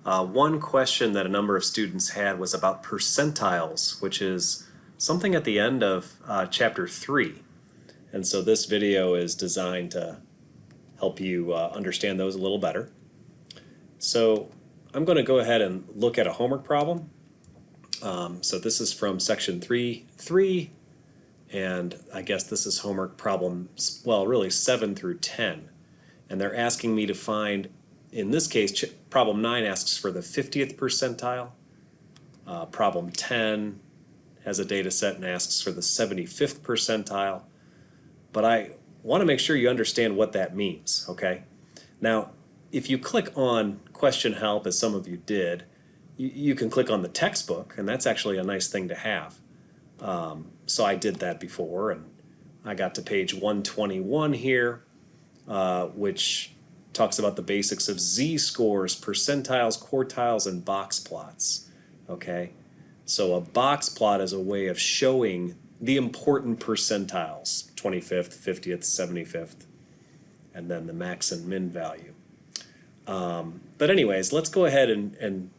One question that a number of students had was about percentiles, which is something at the end of chapter 3. And so this video is designed to help you understand those a little better. So I'm going to go ahead and look at a homework problem. So this is from section 3.3, and I guess this is homework problems, well, really 7 through 10. And they're asking me to find, in this case, problem 9 asks for the 50th percentile. Problem 10 has a data set and asks for the 75th percentile. But I want to make sure you understand what that means, okay? Now, if you click on question help, as some of you did, you can click on the textbook, and that's actually a nice thing to have. So I did that before, and I got to page 121 here, which talks about the basics of z-scores, percentiles, quartiles, and box plots. Okay, so a box plot is a way of showing the important percentiles, 25th, 50th, 75th, and then the max and min value. But anyways, let's go ahead and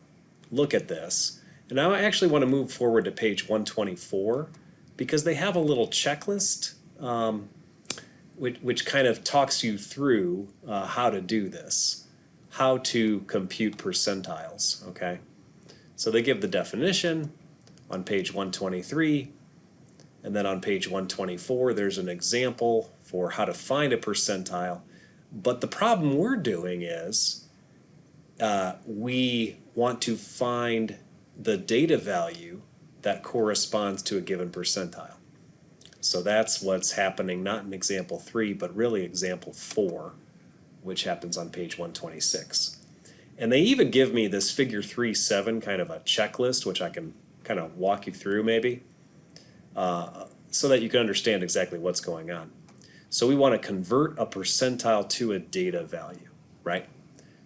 look at this. And now I actually want to move forward to page 124 because they have a little checklist which kind of talks you through how to do this, how to compute percentiles, okay? So they give the definition on page 123, and then on page 124 there's an example for how to find a percentile. But the problem we're doing is we want to find the data value that corresponds to a given percentile. So that's what's happening, not in example 3, but really example 4, which happens on page 126. And they even give me this figure 3.7 kind of a checklist, which I can kind of walk you through maybe, so that you can understand exactly what's going on. So we want to convert a percentile to a data value, right?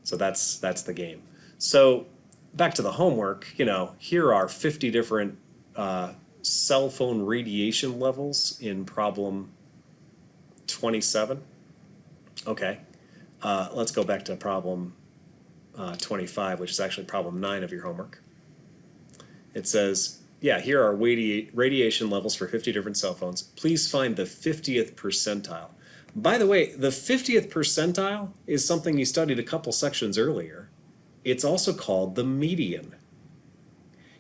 So that's the game. So back to the homework, here are 50 different cell phone radiation levels in problem 27. Okay, let's go back to problem 25, which is actually problem 9 of your homework. It says, yeah, here are radiation levels for 50 different cell phones. Please find the 50th percentile. By the way, the 50th percentile is something you studied a couple sections earlier. It's also called the median.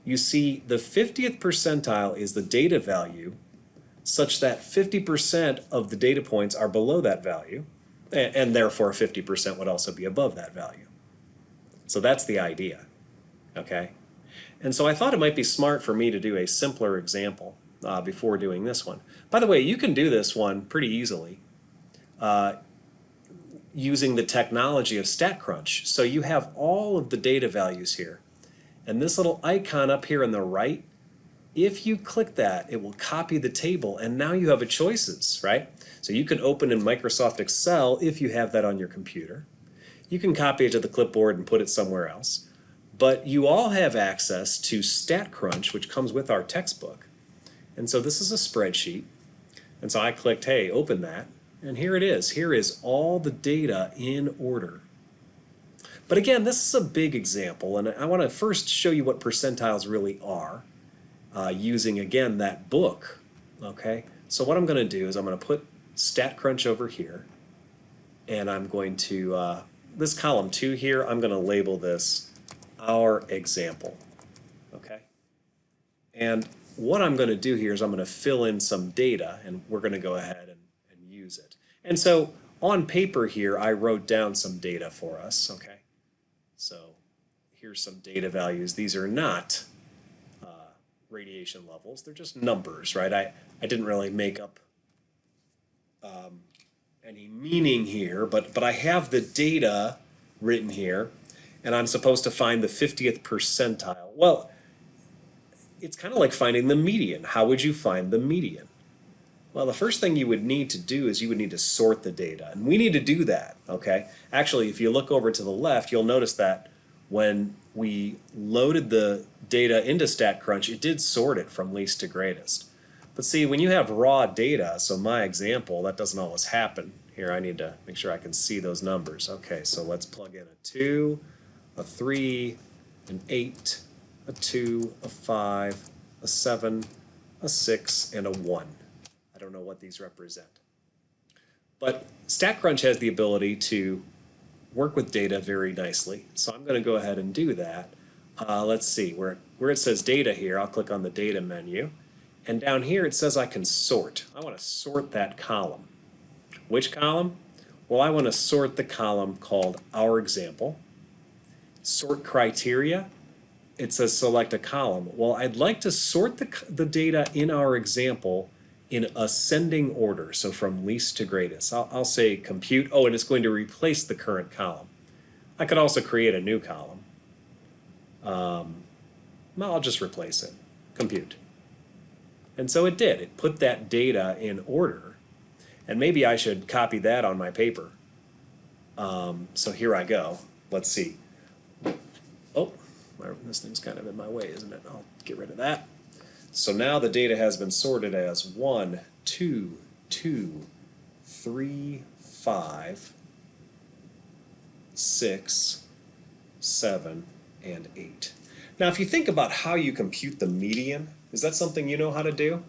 You see, the 50th percentile is the data value such that 50% of the data points are below that value, and therefore 50% would also be above that value. So that's the idea, okay? And so I thought it might be smart for me to do a simpler example before doing this one. By the way, you can do this one pretty easily using the technology of StatCrunch. So you have all of the data values here. And this little icon up here on the right, if you click that, it will copy the table, and now you have a choices, right? So you can open in Microsoft Excel if you have that on your computer. You can copy it to the clipboard and put it somewhere else. But you all have access to StatCrunch, which comes with our textbook. And so this is a spreadsheet. And so I clicked, hey, open that. And here it is. Here is all the data in order. But again, this is a big example, and I want to first show you what percentiles really are using, again, that book, okay? So what I'm going to do is I'm going to put StatCrunch over here, and I'm going to, this column 2 here, I'm going to label this our example, okay? And what I'm going to do here is I'm going to fill in some data, and we're going to go ahead and use it. And so on paper here, I wrote down some data for us, okay? So here's some data values. These are not radiation levels. They're just numbers, right? I didn't really make up any meaning here, but I have the data written here, and I'm supposed to find the 50th percentile. Well, it's kind of like finding the median. How would you find the median? Well, the first thing you would need to do is you would need to sort the data, and we need to do that, okay? Actually, if you look over to the left, you'll notice that when we loaded the data into StatCrunch, it did sort it from least to greatest. But see, when you have raw data, so my example, that doesn't always happen. Here, I need to make sure I can see those numbers. Okay, so let's plug in a 2, a 3, an 8, a 2, a 5, a 7, a 6, and a 1. I don't know what these represent. But StatCrunch has the ability to work with data very nicely. So I'm going to go ahead and do that. Let's see, where it says data here, I'll click on the data menu. And down here it says I can sort. I want to sort that column. Which column? Well, I want to sort the column called Our Example. Sort criteria, it says select a column. Well, I'd like to sort the data in our example in ascending order, so from least to greatest. I'll say compute, oh, and it's going to replace the current column. I could also create a new column. I'll just replace it, compute. And so it did, it put that data in order. And maybe I should copy that on my paper. So here I go, let's see. Oh, this thing's kind of in my way, isn't it? I'll get rid of that. So now the data has been sorted as 1, 2, 2, 3, 5, 6, 7, and 8. Now if you think about how you compute the median, is that something you know how to do?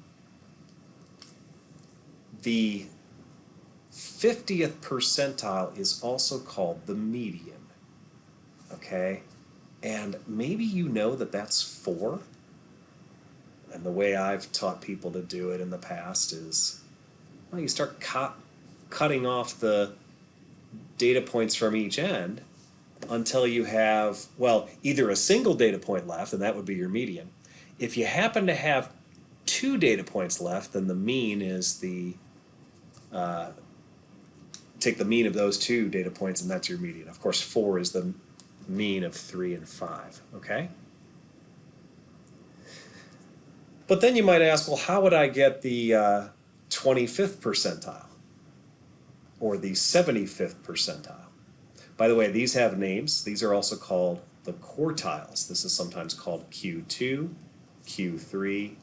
The 50th percentile is also called the median, okay? And maybe you know that that's 4. And the way I've taught people to do it in the past is, well, you start cutting off the data points from each end until you have, well, either a single data point left, and that would be your median. If you happen to have 2 data points left, then the mean is the, take the mean of those 2 data points, and that's your median. Of course, 4 is the mean of 3 and 5, okay? But then you might ask, well, how would I get the 25th percentile or the 75th percentile? By the way, these have names. These are also called the quartiles. This is sometimes called Q2, Q3.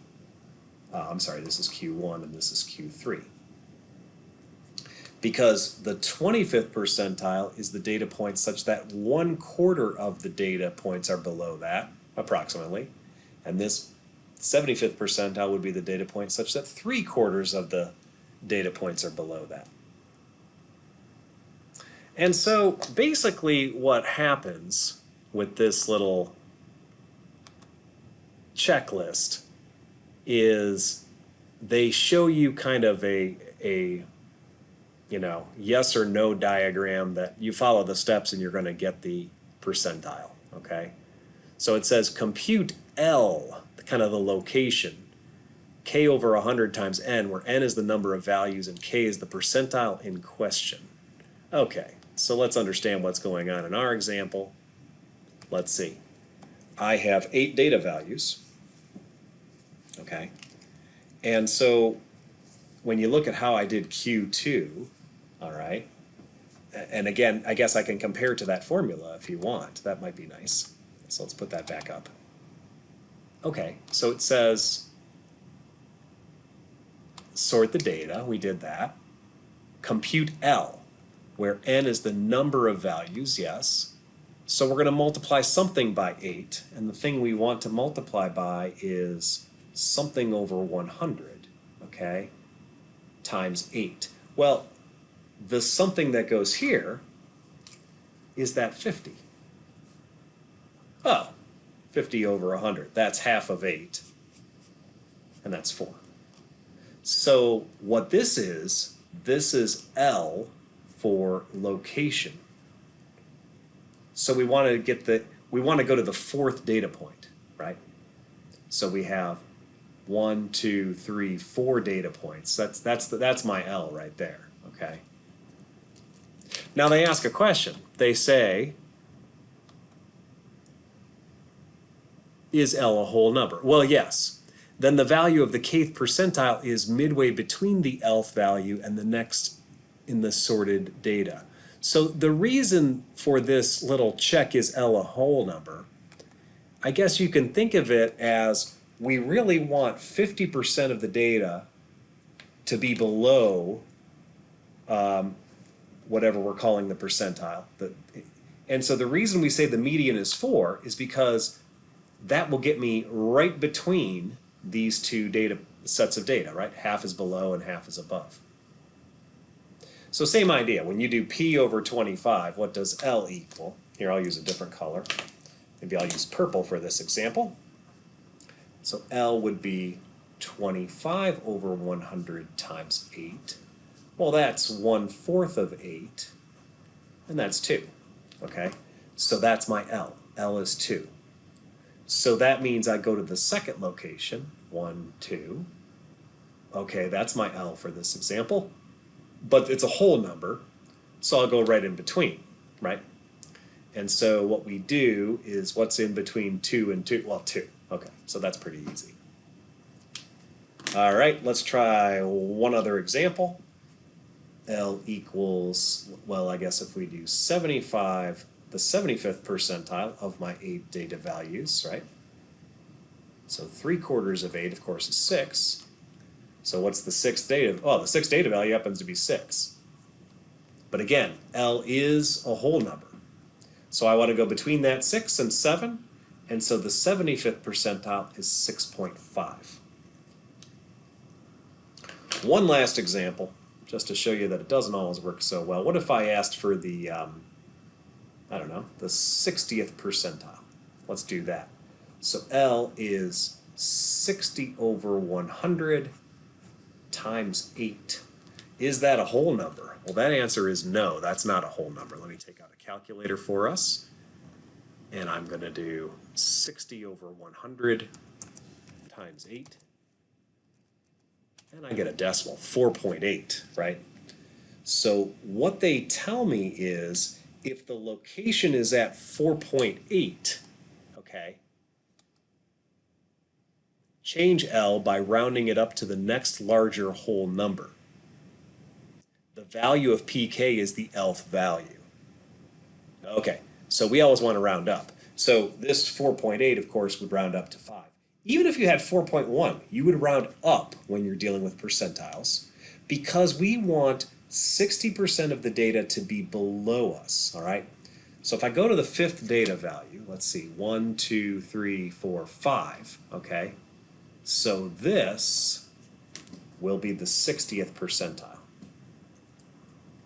I'm sorry, this is Q1 and this is Q3. Because the 25th percentile is the data point such that 1/4 of the data points are below that, approximately. And this 75th percentile would be the data point such that 3/4 of the data points are below that. And so basically what happens with this little checklist is they show you kind of a you know, yes or no diagram that you follow the steps and you're going to get the percentile, okay? So it says compute L, kind of the location, k over 100 times n, where n is the number of values and k is the percentile in question. Okay, so let's understand what's going on in our example. Let's see. I have 8 data values, okay? And so when you look at how I did Q2, all right, and again, I guess I can compare to that formula if you want. That might be nice. So let's put that back up. Okay, so it says sort the data, we did that. Compute L, where n is the number of values, yes. So we're going to multiply something by 8, and the thing we want to multiply by is something over 100, okay, times 8. Well, the something that goes here is that 50. Oh, 50 over 100, that's half of 8, and that's 4. So what this is L for location. So we want to get we want to go to the 4th data point, right? So we have 1, 2, 3, 4 data points. That's my L right there, okay? Now they ask a question. They say, is L a whole number? Well, yes. Then the value of the kth percentile is midway between the Lth value and the next in the sorted data. So the reason for this little check is L a whole number, I guess you can think of it as we really want 50% of the data to be below whatever we're calling the percentile. And so the reason we say the median is 4 is because that will get me right between these two data sets of data, right? Half is below and half is above. So same idea. When you do P over 25, what does L equal? Here, I'll use a different color. Maybe I'll use purple for this example. So L would be 25 over 100 times 8. Well, that's 1/4 of 8, and that's 2. Okay? So that's my L. L is 2. So that means I go to the second location, 1, 2. Okay, that's my L for this example. But it's a whole number, so I'll go right in between, right? And so what we do is what's in between 2 and 2? Well, 2. Okay, so that's pretty easy. All right, let's try one other example. L equals, well, I guess if we do 75, the 75th percentile of my 8 data values, right? So 3/4 of 8, of course, is 6. So what's the sixth data? Oh, the sixth data value happens to be 6. But again, L is a whole number. So I want to go between that 6 and 7, and so the 75th percentile is 6.5. One last example, just to show you that it doesn't always work so well. What if I asked for the, I don't know, the 60th percentile? Let's do that. So L is 60 over 100 times 8. Is that a whole number? Well, that answer is no, that's not a whole number. Let me take out a calculator for us. And I'm going to do 60 over 100 times 8. And I get a decimal, 4.8, right? So what they tell me is if the location is at 4.8, okay, change L by rounding it up to the next larger whole number. The value of PK is the Lth value. Okay, so we always want to round up. So this 4.8, of course, would round up to 5. Even if you had 4.1, you would round up when you're dealing with percentiles because we want 60% of the data to be below us, all right? So if I go to the 5th data value, let's see, 1, 2, 3, 4, 5, okay? So this will be the 60th percentile.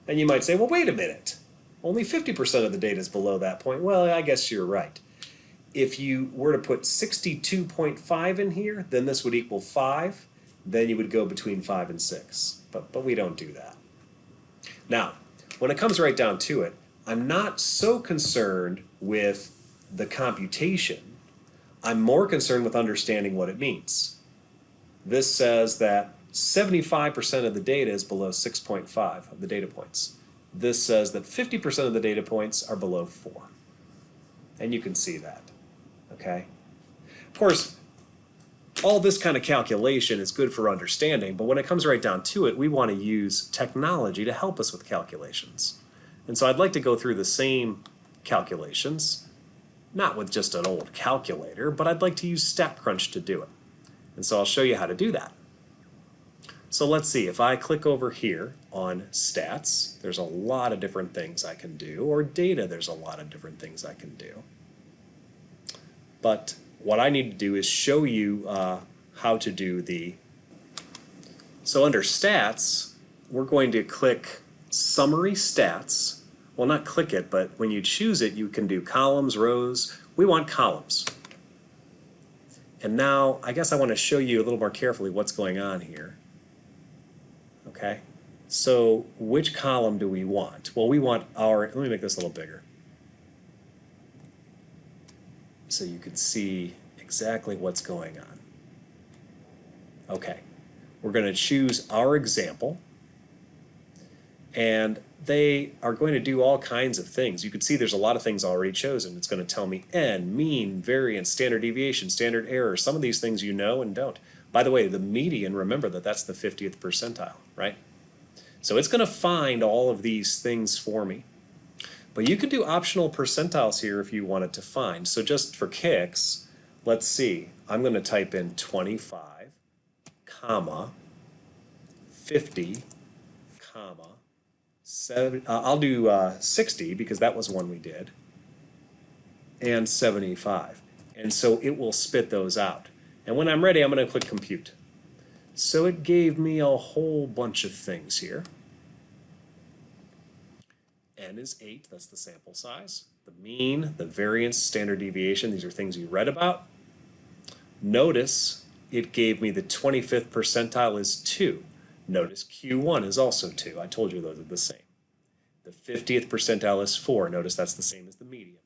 And you might say, well, wait a minute. Only 50% of the data is below that point. Well, I guess you're right. If you were to put 62.5 in here, then this would equal 5. Then you would go between 5 and 6. But we don't do that. Now, when it comes right down to it, I'm not so concerned with the computation. I'm more concerned with understanding what it means. This says that 75% of the data is below 6.5 of the data points. This says that 50% of the data points are below 4. And you can see that, okay? Of course, all this kind of calculation is good for understanding, but when it comes right down to it, we want to use technology to help us with calculations. And so I'd like to go through the same calculations, not with just an old calculator, but I'd like to use StatCrunch to do it. And so I'll show you how to do that. So let's see, if I click over here on stats, there's a lot of different things I can do, or data, there's a lot of different things I can do. But what I need to do is show you how to do so under stats, we're going to click summary stats. Well, not click it, but when you choose it, you can do columns, rows. We want columns. And now, I guess I want to show you a little more carefully what's going on here. Okay, so which column do we want? Well, we want let me make this a little bigger so you can see exactly what's going on. Okay, we're going to choose our example, and they are going to do all kinds of things. You can see there's a lot of things already chosen. It's going to tell me n, mean, variance, standard deviation, standard error. Some of these things you know and don't. By the way, the median, remember that that's the 50th percentile, right? So it's going to find all of these things for me. But you could do optional percentiles here if you wanted to find. So just for kicks, let's see. I'm going to type in 25, comma, 50, comma, 7. I'll do 60 because that was one we did. and 75. And so it will spit those out. And when I'm ready, I'm going to click compute. So it gave me a whole bunch of things here. N is 8, that's the sample size. The mean, the variance, standard deviation, these are things you read about. Notice it gave me the 25th percentile is 2. Notice Q1 is also 2. I told you those are the same. The 50th percentile is 4. Notice that's the same as the median.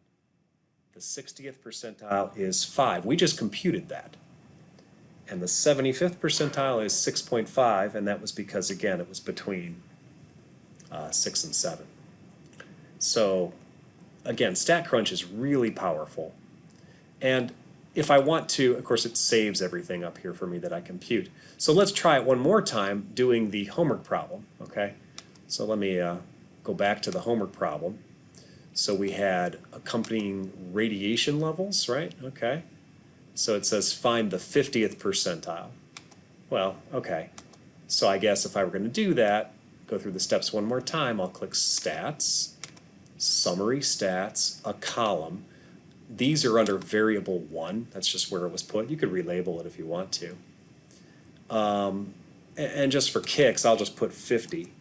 The 60th percentile is 5. We just computed that. And the 75th percentile is 6.5, and that was because, again, it was between 6 and 7. So, again, StatCrunch is really powerful. And if I want to, of course, it saves everything up here for me that I compute. So let's try it one more time doing the homework problem, okay? So let me go back to the homework problem. So we had accompanying radiation levels, right? Okay. So it says find the 50th percentile. Well, okay. So I guess if I were going to do that, go through the steps one more time, I'll click Stats, Summary Stats, a column. These are under variable 1. That's just where it was put. You could relabel it if you want to. And just for kicks, I'll just put 50,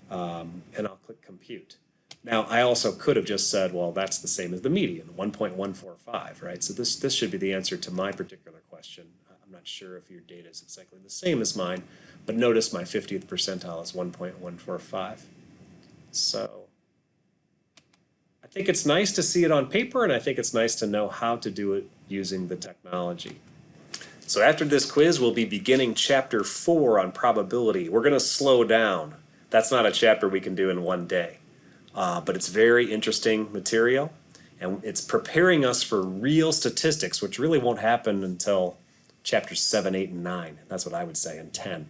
and I'll click Compute. Now, I also could have just said, well, that's the same as the median, 1.145, right? So this should be the answer to my particular question. I'm not sure if your data is exactly the same as mine, but notice my 50th percentile is 1.145. So I think it's nice to see it on paper, and I think it's nice to know how to do it using the technology. So after this quiz, we'll be beginning chapter 4 on probability. We're going to slow down. That's not a chapter we can do in one day. But it's very interesting material, and it's preparing us for real statistics, which really won't happen until chapters 7, 8, and 9. That's what I would say, and 10.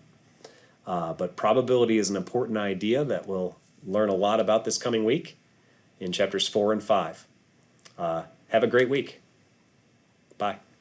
But probability is an important idea that we'll learn a lot about this coming week in chapters 4 and 5. Have a great week. Bye.